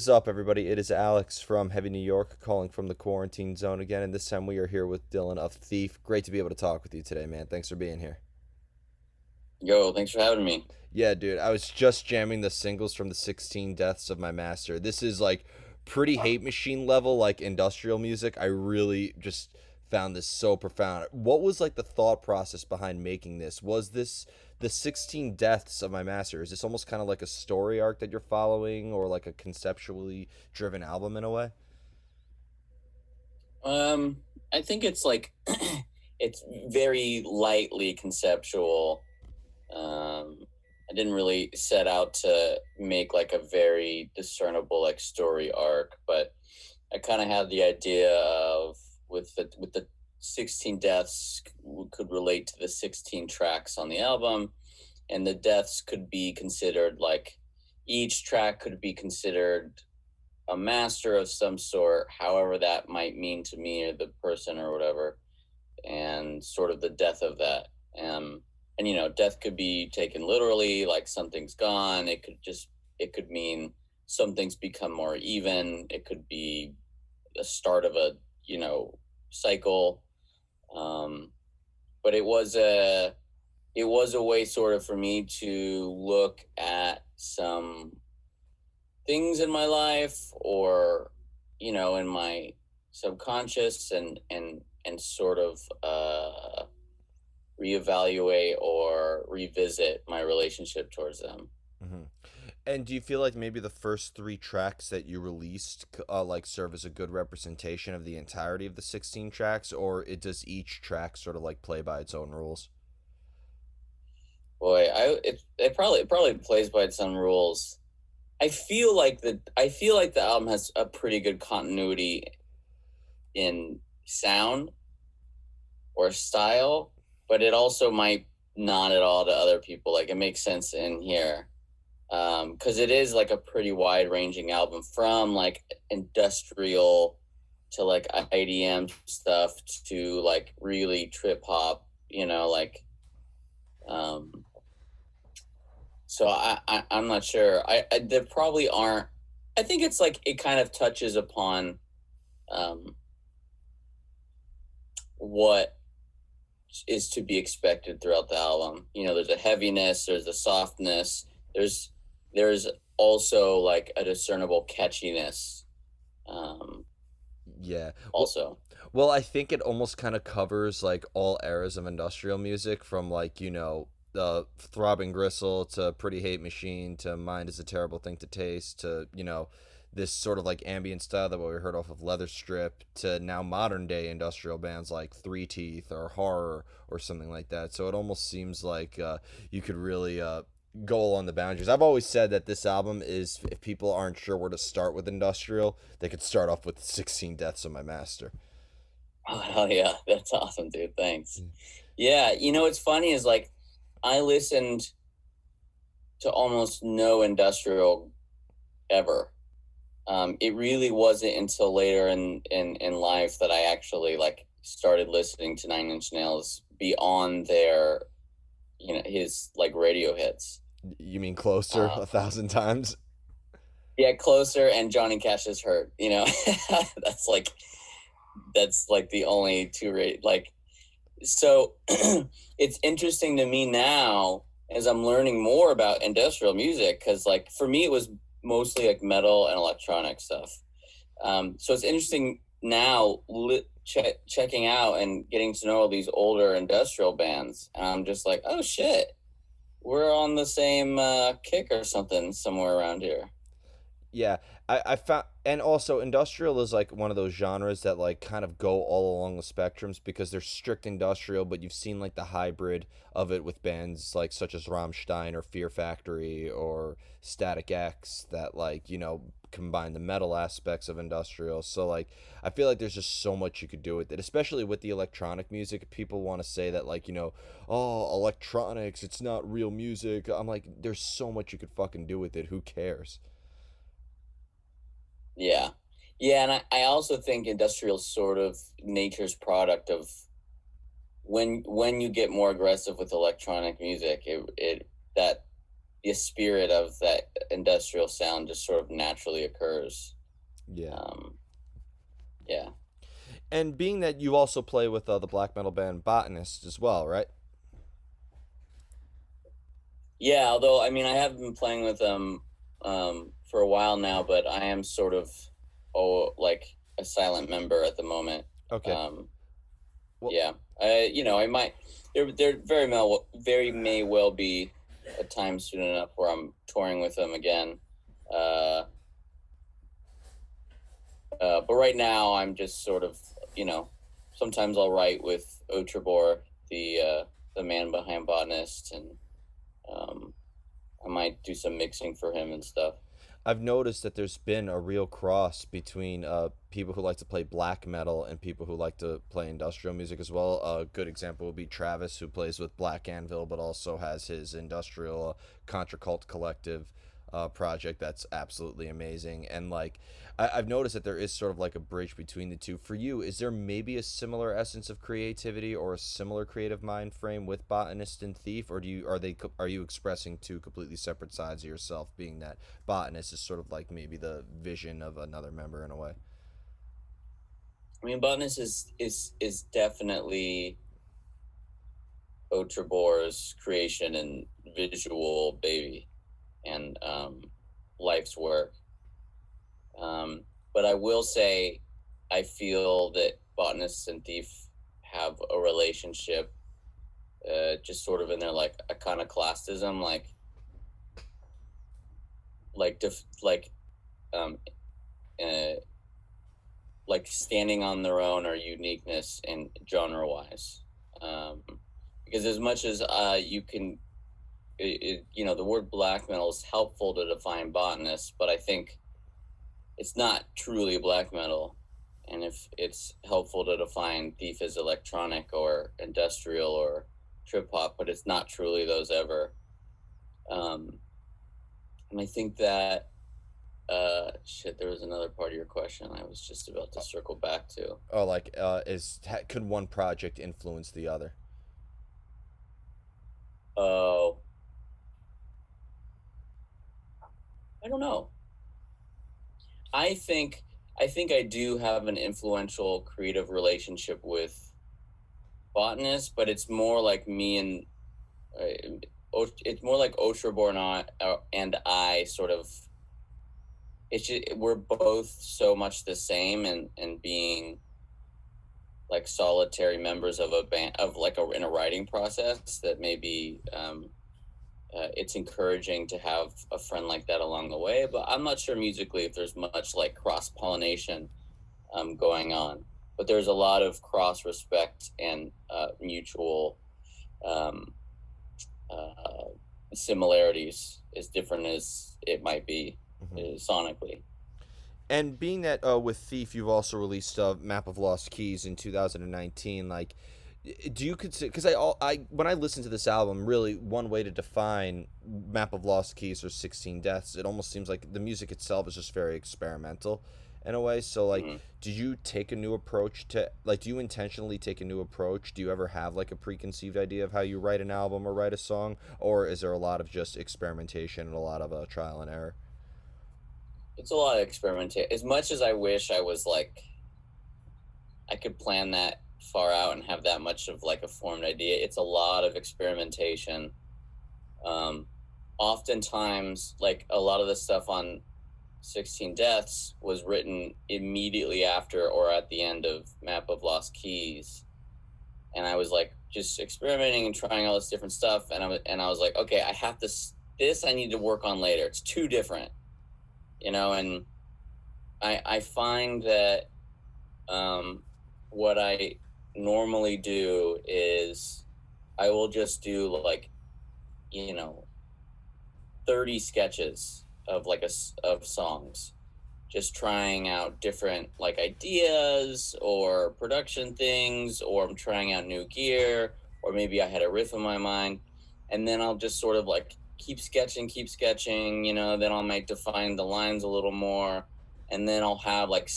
is up, everybody? It is Alex from Heavy New York calling from the quarantine zone again, and this time we are here with Dylan of Thief. Great to be able to talk with you today, man. Thanks for being here. Yo, thanks for having me. Yeah, dude, I was just jamming the singles from the 16 Deaths of My Master. This is like pretty hate machine level, like industrial music. I really just found this so profound. What was like the thought process behind making this? Was this the 16 Deaths of My Master? Is this almost kind of like a story arc that you're following or like a conceptually driven album in a way? Um, I think it's like it's very lightly conceptual. Um, I didn't really set out to make like a very discernible like story arc, but I kind of had the idea of with the 16 deaths could relate to the 16 tracks on the album, and the deaths could be considered like each track could be considered a master of some sort, however that might mean to me or the person or whatever, and sort of the death of that. And death could be taken literally, like something's gone. It could mean something's become more even. It could be the start of a cycle. Um, but it was a way sort of for me to look at some things in my life or in my subconscious and sort of reevaluate or revisit my relationship towards them. Hmm. And do you feel like maybe the first three tracks that you released like serve as a good representation of the entirety of the 16 tracks, or does each track sort of like play by its own rules? Boy, it probably plays by its own rules. I feel like the album has a pretty good continuity in sound or style, but it also might not at all to other people. Like it makes sense in here because it is like a pretty wide ranging album from like industrial to like IDM stuff to like really trip hop. Like um, so I'm not sure. I there probably aren't. I think it's like it kind of touches upon um, what is to be expected throughout the album. There's a heaviness, there's a softness, there's there's also like a discernible catchiness. Um, Yeah. Well, also, I think it almost kind of covers like all eras of industrial music from like, the Throbbing Gristle to Pretty Hate Machine to Mind is a Terrible Thing to Taste to, this sort of like ambient style that we heard off of Leather Strip to now modern day industrial bands like Three Teeth or Horror or something like that. So it almost seems like you could really go along the boundaries. I've always said that this album is, if people aren't sure where to start with industrial, they could start off with 16 Deaths of My Master. oh hell yeah, that's awesome, dude. Thanks. Yeah, what's funny is like I listened to almost no industrial ever. It really wasn't until later in life that I actually like started listening to Nine Inch Nails beyond their his like radio hits. You mean Closer Um, 1,000 times? yeah, Closer and Johnny Cash's Hurt. That's like the only two rate like so. It's interesting to me now as I'm learning more about industrial music because like for me it was mostly like metal and electronic stuff. So it's interesting now checking out and getting to know all these older industrial bands. And I'm just like, oh shit, we're on the same kick or something somewhere around here. Yeah, I found, and also industrial is like one of those genres that like kind of go all along the spectrums because they're strict industrial, but you've seen like the hybrid of it with bands like such as Rammstein or Fear Factory or Static X that like combine the metal aspects of industrial. So like I feel like there's just so much you could do with it, especially with the electronic music. People want to say that like oh, electronics, it's not real music. I'm like, there's so much you could fucking do with it. Who cares? Yeah. Yeah, and I also think industrial sort of nature's product of when you get more aggressive with electronic music, it that the spirit of that industrial sound just sort of naturally occurs. Yeah. Um, yeah. And being that you also play with the black metal band Botanist as well, right? Yeah, although I mean I have been playing with them for a while now, but I am sort of like a silent member at the moment. Okay. Um, Well, yeah, I might there very may well be a time soon enough where I'm touring with them again. Uh, but right now I'm just sort of you know sometimes I'll write with Otribor, the man behind Botanist, and um, I might do some mixing for him and stuff. I've noticed that there's been a real cross between people who like to play black metal and people who like to play industrial music as well. A good example would be Travis, who plays with Black Anvil, but also has his industrial Contra Cult Collective project that's absolutely amazing. And like, I've noticed that there is sort of like a bridge between the two. For you, is there maybe a similar essence of creativity or a similar creative mind frame with Botanist and Thief, or are you expressing two completely separate sides of yourself, being that Botanist is sort of like maybe the vision of another member in a way? I mean, Botanist is definitely Otribor's creation and visual baby and life's work. But I will say, I feel that Botanist and Thief have a relationship, just sort of in their like iconoclastism, like um, uh, like standing on their own or uniqueness and genre wise. Um, because as much as you can, the word black metal is helpful to define botanists, but I think it's not truly black metal. And if it's helpful to define Thief as electronic or industrial or trip hop, but it's not truly those ever. Um, and I think that shit, there was another part of your question I was just about to circle back to. Oh, like could one project influence the other? Oh, I don't know. I think I do have an influential creative relationship with botanists, but it's more like me and it's more like Otribor and I sort of. It's just, we're both so much the same, and being like solitary members of a band of like in a writing process that maybe it's encouraging to have a friend like that along the way. But I'm not sure musically if there's much like cross pollination going on. But there's a lot of cross respect and mutual um, uh, similarities, as different as it might be Hmm. sonically. And being that with Thief, you've also released Map of Lost Keys in 2019. Like, do you consider? Because I when I listen to this album, really one way to define Map of Lost Keys or 16 Deaths, it almost seems like the music itself is just very experimental in a way. So like, Mm-hmm. do you take a new approach to like? Do you intentionally take a new approach? Do you ever have like a preconceived idea of how you write an album or write a song, or is there a lot of just experimentation and a lot of trial and error? It's a lot of experimentation. As much as I wish I was like I could plan that far out and have that much of like a formed idea, it's a lot of experimentation. Um, Oftentimes, like a lot of the stuff on 16 Deaths was written immediately after or at the end of Map of Lost Keys, and I was like just experimenting and trying all this different stuff, and I was like, okay, I have this I need to work on later. It's too different, and I find that um, what I normally do is I will just do like you know 30 sketches of of songs, just trying out different like ideas or production things, or I'm trying out new gear, or maybe I had a riff in my mind, and then I'll just sort of like keep sketching, then I might define the lines a little more, and then I'll have like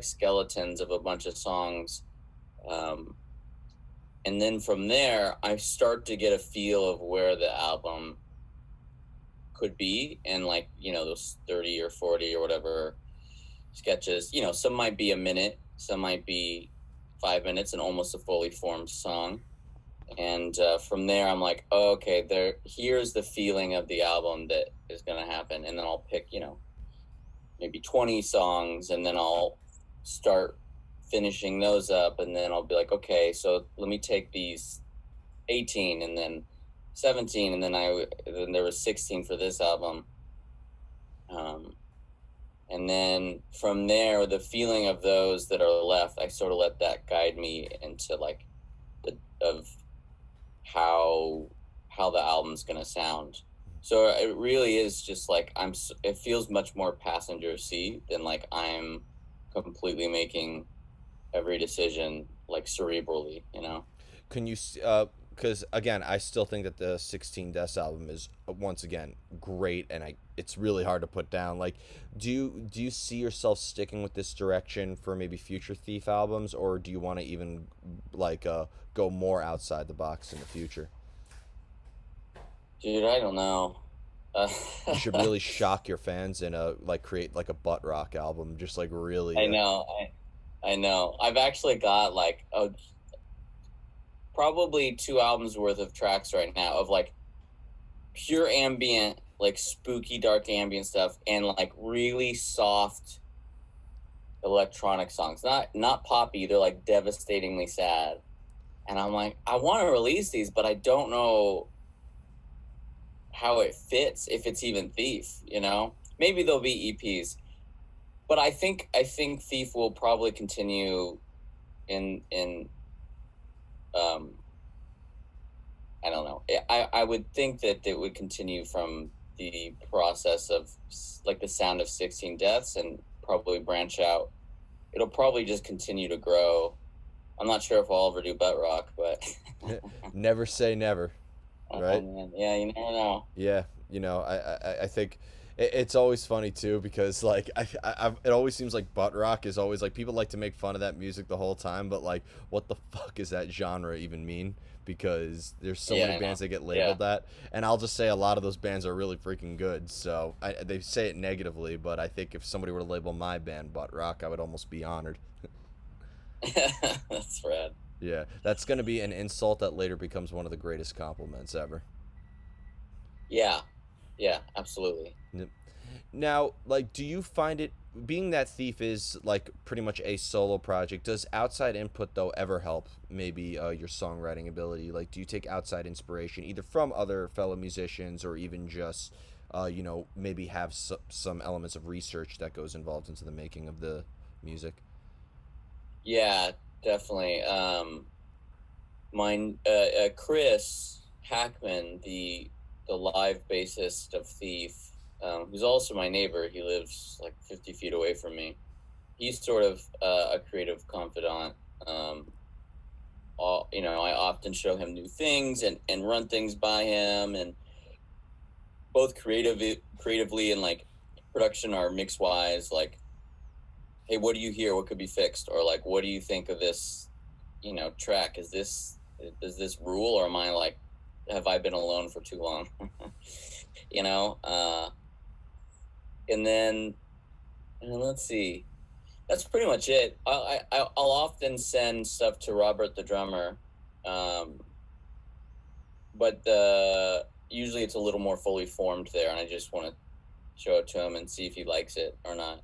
skeletons of a bunch of songs. um, and then from there I start to get a feel of where the album could be, and like, those 30 or 40 or whatever sketches, some might be a minute, some might be 5 minutes, and almost a fully formed song. And from there I'm like, oh, okay, here's the feeling of the album that is going to happen. And then I'll pick, maybe 20 songs, and then I'll start finishing those up, and then I'll be like, okay, so let me take these 18, and then 17, and then there was 16 for this album. um, and then from there, the feeling of those that are left, I sort of let that guide me into like of how the album's going to sound. So it really is just like it feels much more passenger seat than like I'm completely making every decision like cerebrally. Can you because again, I still think that the 16 Deaths album is once again great, and it's really hard to put down. Like, do you see yourself sticking with this direction for maybe future Thief albums, or do you want to even like go more outside the box in the future? Dude, I don't know. uh, You should really shock your fans and like create like a butt rock album, just like really I know, I know, I've actually got like probably 2 albums worth of tracks right now of like pure ambient, like spooky dark ambient stuff, and like really soft electronic songs, not poppy, they're like devastatingly sad. And I'm like, I want to release these, but I don't know how it fits, if it's even Thief. Maybe there'll be EPs, but I think Thief will probably continue in um I don't know. I would think that it would continue from the process of like the sound of 16 Deaths, and probably branch out. It'll probably just continue to grow. I'm not sure if I'll ever do butt rock, but never say never, oh right? man, yeah, you never know. Yeah, I think it's always funny too because like it always seems like butt rock is always like people like to make fun of that music the whole time, but like what the fuck is that genre even mean? Because there's so Yeah, many I know. bands that get Yeah. labeled that, and I'll just say a lot of those bands are really freaking good. So they say it negatively, but I think if somebody were to label my band butt rock, I would almost be honored. That's rad. Yeah, that's gonna be an insult that later becomes one of the greatest compliments ever. Yeah. Yeah, absolutely. Yep. Now, like, do you find it being that Thief is like pretty much a solo project? Does outside input though ever help maybe your songwriting ability? Like, do you take outside inspiration either from other fellow musicians or even just, maybe have some elements of research that goes involved into the making of the music? Yeah, definitely. Mine, Chris Hackman, the live bassist of Thief, who's also my neighbor. He lives like 50 feet away from me. He's sort of a creative confidant. I often show him new things and run things by him, and both creatively and like production or mix wise. Like, hey, what do you hear? What could be fixed? Or like, what do you think of this? Track. Does this rule, or am I like, have I been alone for too long? you know. And then let's see. That's pretty much it. I'll often send stuff to Robert the drummer, um, but usually it's a little more fully formed there, and I just want to show it to him and see if he likes it or not.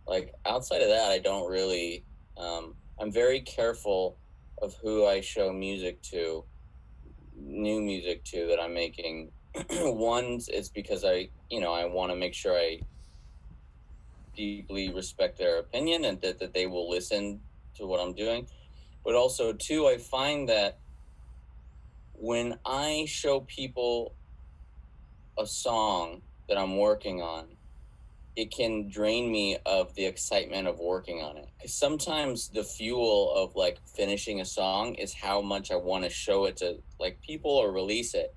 Like outside of that, I don't really. I'm very careful of who I show music to, new music to that I'm making. One, it's because I want to make sure I deeply respect their opinion, and that they will listen to what I'm doing. But also, two, I find that when I show people a song that I'm working on, it can drain me of the excitement of working on it. Because sometimes the fuel of like finishing a song is how much I want to show it to like people or release it.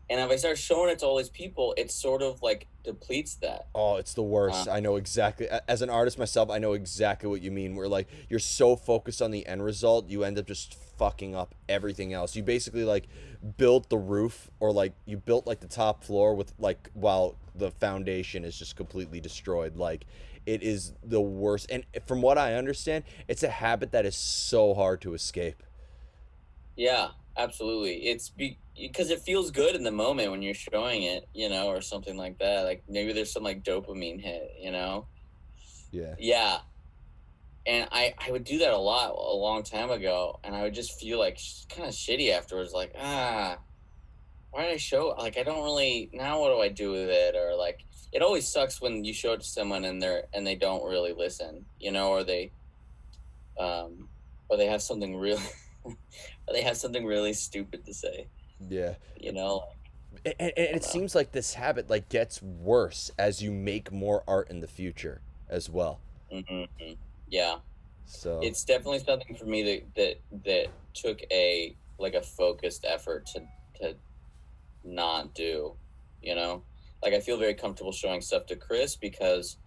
And if I start showing it to all these people, it sort of like depletes that. Oh, it's the Uh, worst. I know exactly. As an artist myself, I know exactly what you mean. Where like you're so focused on the end result, you end up just fucking up everything else. You basically like built the roof, or like you built like the top floor with like, while the foundation is just completely destroyed. Like it is the worst. And from what I understand, it's a habit that is so hard to escape. yeah, absolutely. Because it feels good in the moment when you're showing it, or something like that. Like maybe there's some like dopamine hit. Yeah. Yeah, and I would do that a long time ago, and I would just feel like kind of shitty afterwards, like why did I show? Like I don't really now. What do I do with it? Or like it always sucks when you show it to someone and they don't really listen, um, or they have something really, or they have something really stupid to say, Yeah. like, And I it don't know. seems like this habit like gets worse as you make more art in the future as well. Hmm. Yeah, So it's definitely something for me that took a focused effort to not do, you know? Like I feel very comfortable showing stuff to Chris because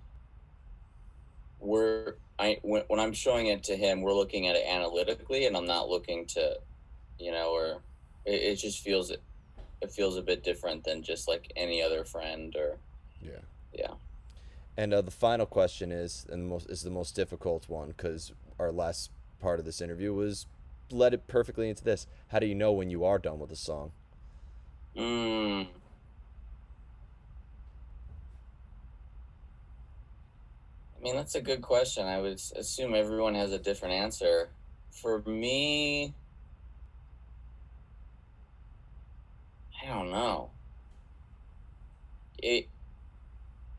when I'm showing it to him, we're looking at it analytically and I'm not looking to, or it just it feels a bit different than just like any other friend or yeah. yeah. And the final question is, and the most difficult one, because our last part of this interview was led it perfectly into this. How do you know when you are done with a song? Mm, I mean, that's a good question. I would assume everyone has a different answer. For me, I don't know. It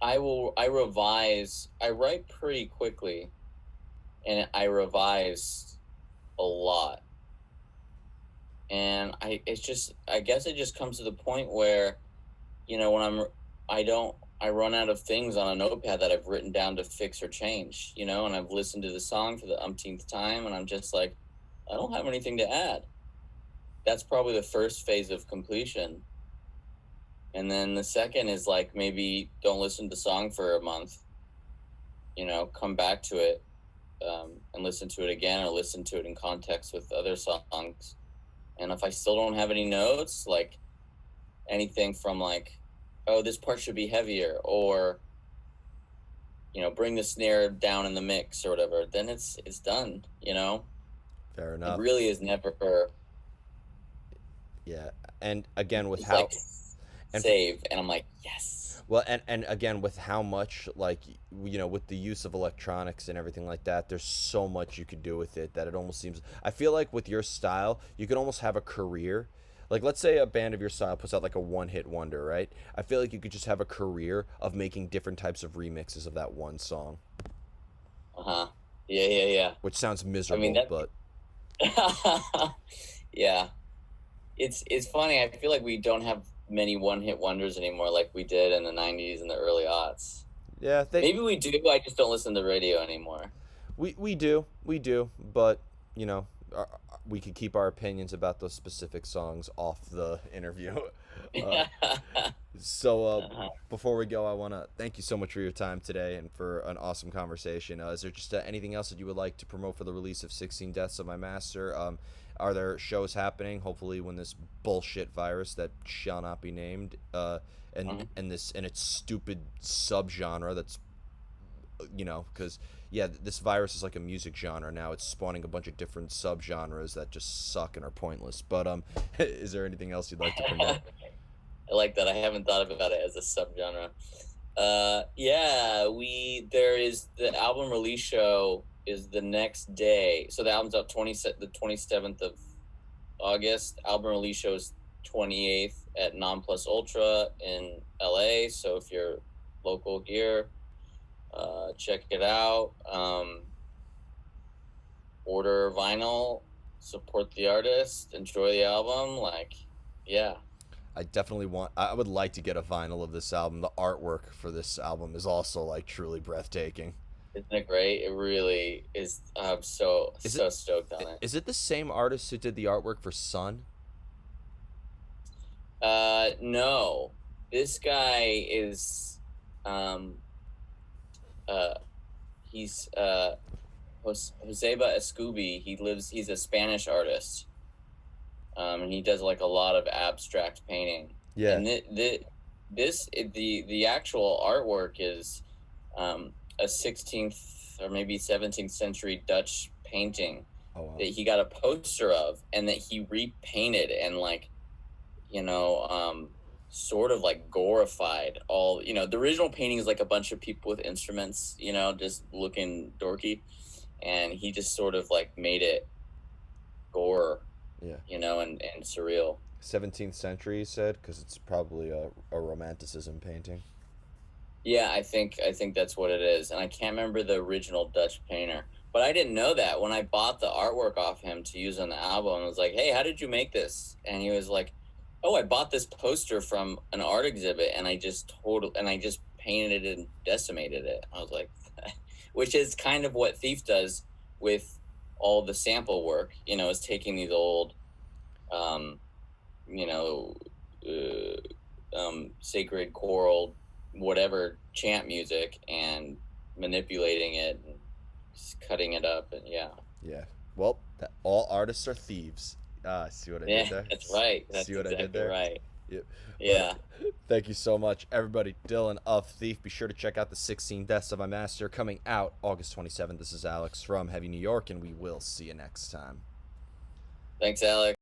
I revise. I write pretty quickly and I revise a lot. And I guess it just comes to the point where, when I don't I run out of things on a notepad that I've written down to fix or change, and I've listened to the song for the umpteenth time and I'm just like, I don't have anything to add. That's probably the first phase of completion. And then the second is like maybe don't listen to the song for a month, come back to it, and listen to it again or listen to it in context with other songs. And if I still don't have any notes, like anything from like, oh, this part should be heavier, or bring the snare down in the mix or whatever, then it's done. Fair It enough. really is never Yeah. And again, with just like how, and save, and I'm like, yes. well, and again, with how much, like, with the use of electronics and everything like that, there's so much you could do with it that it almost seems. I feel like with your style, you could almost have a career. Like, let's say a band of your style puts out like a one-hit wonder, right? I feel like you could just have a career of making different types of remixes of that one song, Uh-huh. Yeah. which sounds I mean miserable, that but yeah. It's funny. I feel like we don't have many one-hit wonders anymore like we did in the 90s and the early aughts. yeah, Maybe we do. I just don't listen to the radio anymore. we do, but you know, we could keep our opinions about those specific songs off the interview. Uh, so Uh-huh. before we go, I want to thank you so much for your time today and for an awesome conversation. Is there just anything else that you would like to promote for the release of 16 Deaths of My Master? Are there shows happening? Hopefully, when this bullshit virus that shall not be named, Mhm. and its stupid subgenre that's, because yeah, this virus is like a music genre now. It's spawning a bunch of different subgenres that just suck and are pointless. But is there anything else you'd like to promote? I like that. I haven't thought about it as a subgenre. Yeah, we there is the album release show is the next day. So the album's up the 27th of August. Album release show is 28th at Non Plus Ultra in LA. So if you're local here, check it out. Order vinyl, support the artist, enjoy the album. Like, yeah, I definitely want. I would like to get a vinyl of this album. The artwork for this album is also like truly breathtaking. isn't it great? It really is. I'm so Is it? so stoked on it. Is it the same artist who did the artwork for Sun? No, this guy is, um, uh, he's Joseba Escubi. He's a Spanish artist, and he does like a lot of abstract painting. Yeah. And the actual artwork is a 16th or maybe 17th century Dutch painting Oh wow. that he got a poster of, and that he repainted and like, you know, sort of like glorified all. The original painting is like a bunch of people with instruments, just looking dorky, and he just sort of like made it gore, Yeah. and surreal. 17th century, you said, because it's probably a romanticism painting. Yeah, I think that's what it is. And I can't remember the original Dutch painter. But I didn't know that when I bought the artwork off him to use on the album. I was like, "Hey, how did you make this?" And he was like, "Oh, I bought this poster from an art exhibit, and I just painted it and decimated it." I was like, which is kind of what Thief does with all the sample work, is taking these old um, you know, sacred choral, whatever chant music, and manipulating it and cutting it up. And yeah, Yeah. Well, all artists are thieves. See what I did yeah, there? that's right. See That's what I did exactly there? right. Yep. But Yeah. thank you so much, everybody. Dylan of Thief. Be sure to check out the 16 Deaths of My Master coming out August 27th. This is Alex from Heavy New York, and we will see you next time. Thanks, Alex.